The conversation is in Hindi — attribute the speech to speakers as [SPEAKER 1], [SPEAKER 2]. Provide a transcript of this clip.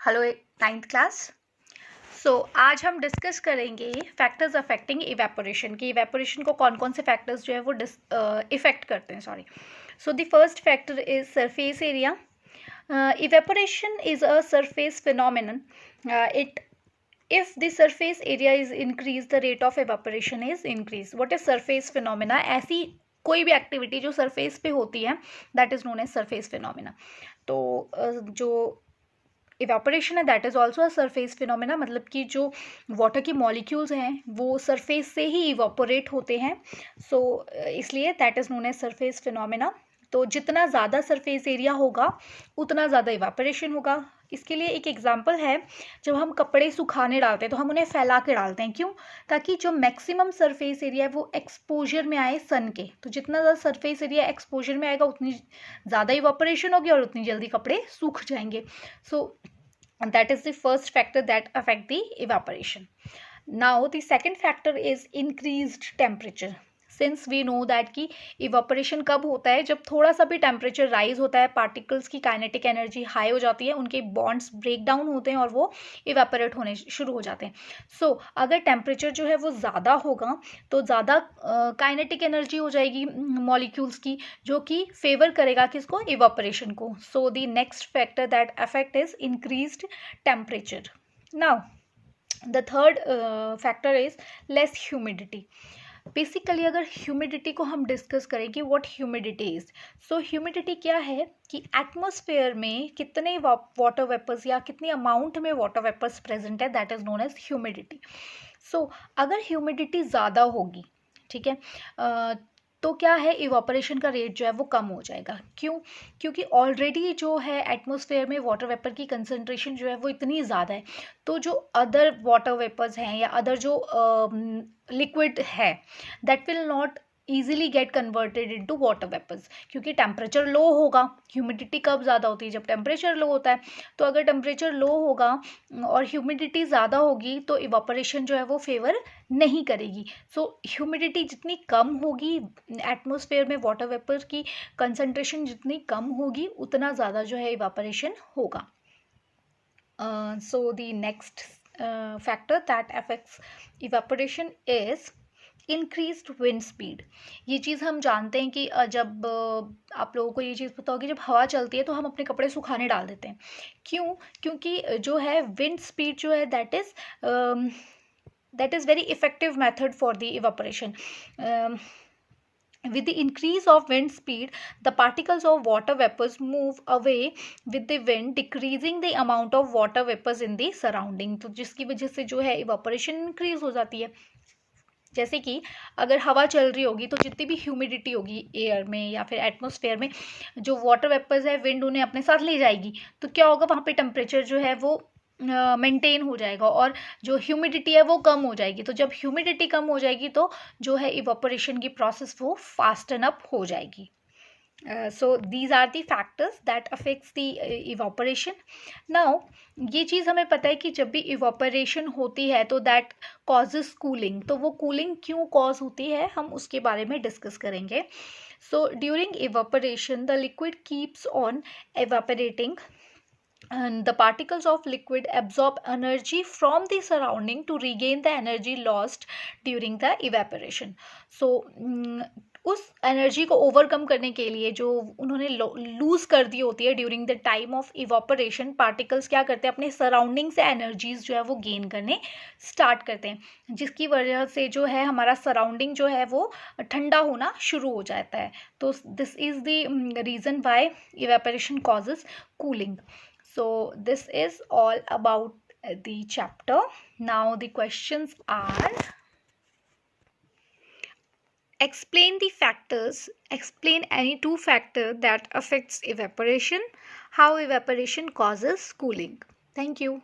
[SPEAKER 1] Hello ninth class. आज हम डिस्कस करेंगे फैक्टर्स अफेक्टिंग इवेपोरेशन की इवेपोरेशन को कौन कौन से फैक्टर्स जो है वो इफेक्ट करते हैं। The first factor is surface area. Evaporation is a surface phenomenon. It if the surface area is increased the rate of evaporation is increased. what is surface phenomena? ऐसी कोई भी एक्टिविटी जो सरफेस पे होती है that is known as surface phenomena. तो जो इवेपोरेशन है that is also a surface phenomena, मतलब कि जो वाटर की मॉलिक्यूल्स हैं वो सरफेस से ही इवेपोरेट होते हैं। इसलिए that is known as surface phenomena. तो जितना ज़्यादा सरफेस एरिया होगा उतना ज़्यादा इवेपोरेशन होगा। इसके लिए एक एग्जांपल है, जब हम कपड़े सुखाने डालते हैं तो हम उन्हें फैला के डालते हैं। क्यों? ताकि जो मैक्सिमम सरफेस एरिया है वो एक्सपोजर में आए सन के। तो जितना ज़्यादा सरफेस एरिया एक्सपोजर में आएगा उतनी ज़्यादा इवेपोरेशन होगी और उतनी जल्दी कपड़े सूख जाएंगे। And that is the first factor that affect the evaporation. Now the second factor is increased temperature. Since we know that कि evaporation कब होता है, जब थोड़ा सा भी टेम्परेचर राइज होता है, पार्टिकल्स की काइनेटिक एनर्जी हाई हो जाती है, उनके बॉन्ड्स ब्रेक डाउन होते हैं और वो इवेपोरेट होने शुरू हो जाते हैं। अगर टेम्परेचर जो है वो ज़्यादा होगा तो ज़्यादा काइनेटिक एनर्जी हो जाएगी मॉलिक्यूल्स की, जो कि फेवर करेगा किसको? इवेपोरेशन को। The next factor that affect is increased temperature. Now the third factor is less humidity. Basically अगर ह्यूमिडिटी को हम डिस्कस करें कि व्हाट ह्यूमिडिटी इज, ह्यूमिडिटी क्या है कि एटमॉस्फेयर में कितने वाटर वेपर्स या कितनी अमाउंट में वाटर वेपर्स प्रेजेंट है, that is known as humidity. अगर ह्यूमिडिटी ज़्यादा होगी, ठीक है, तो क्या है, इवापोरेशन का रेट जो है वो कम हो जाएगा। क्यों? क्योंकि ऑलरेडी जो है एटमॉस्फेयर में वाटर वेपर की कंसंट्रेशन जो है वो इतनी ज़्यादा है, तो जो अदर वाटर वेपर्स हैं या अदर जो लिक्विड है that will not easily get converted into water vapours, क्योंकि टेम्परेचर लो होगा। ह्यूमिडिटी कब ज़्यादा होती है? जब टेम्परेचर लो होता है। तो अगर टेम्परेचर लो होगा और ह्यूमिडिटी ज़्यादा होगी तो इवापोरेशन जो है वो फेवर नहीं करेगी। ह्यूमिडिटी जितनी कम होगी, एटमॉस्फेयर में वाटर वेपर की कंसंट्रेशन जितनी कम होगी उतना ज़्यादा जो है इवापोरेशन होगा। The next factor that affects evaporation is increased wind speed. ये चीज़ हम जानते हैं कि जब आप लोगों को ये चीज़ पता होगी, जब हवा चलती है तो हम अपने कपड़े सुखाने डाल देते हैं। क्यों? क्योंकि जो है विंड स्पीड जो है that is very effective method for the evaporation. With the increase of wind speed, the particles of water vapors move away with the wind, decreasing the amount of water vapors in the surrounding. तो जिसकी वजह से जो है evaporation increase हो जाती है। जैसे कि अगर हवा चल रही होगी तो जितनी भी ह्यूमिडिटी होगी एयर में या फिर एटमॉस्फेयर में, जो वाटर वेपर्स है विंड उन्हें अपने साथ ले जाएगी। तो क्या होगा, वहाँ पे टेम्परेचर जो है वो मेंटेन हो जाएगा और जो ह्यूमिडिटी है वो कम हो जाएगी। तो जब ह्यूमिडिटी कम हो जाएगी तो जो है इवापोरेशन की प्रोसेस वो फास्टन अप हो जाएगी। these are the factors that affects the evaporation. Now ये चीज़ हमें पता है कि जब भी evaporation होती है तो that causes cooling. तो वो cooling क्यों cause होती है हम उसके बारे में डिस्कस करेंगे। During evaporation the liquid keeps on evaporating and the particles of liquid absorb energy from the surrounding to regain the energy lost during the evaporation. उस एनर्जी को ओवरकम करने के लिए जो उन्होंने लूज कर दी होती है during the time of evaporation, particles क्या करते हैं, अपने सराउंडिंग से एनर्जीज जो है वो गेन करने स्टार्ट करते हैं, जिसकी वजह से जो है हमारा सराउंडिंग जो है वो ठंडा होना शुरू हो जाता है। तो this is the reason why evaporation causes cooling. This is all about the chapter. Now the questions are: explain the factors, explain any two factor that affects evaporation, how evaporation causes cooling. Thank you.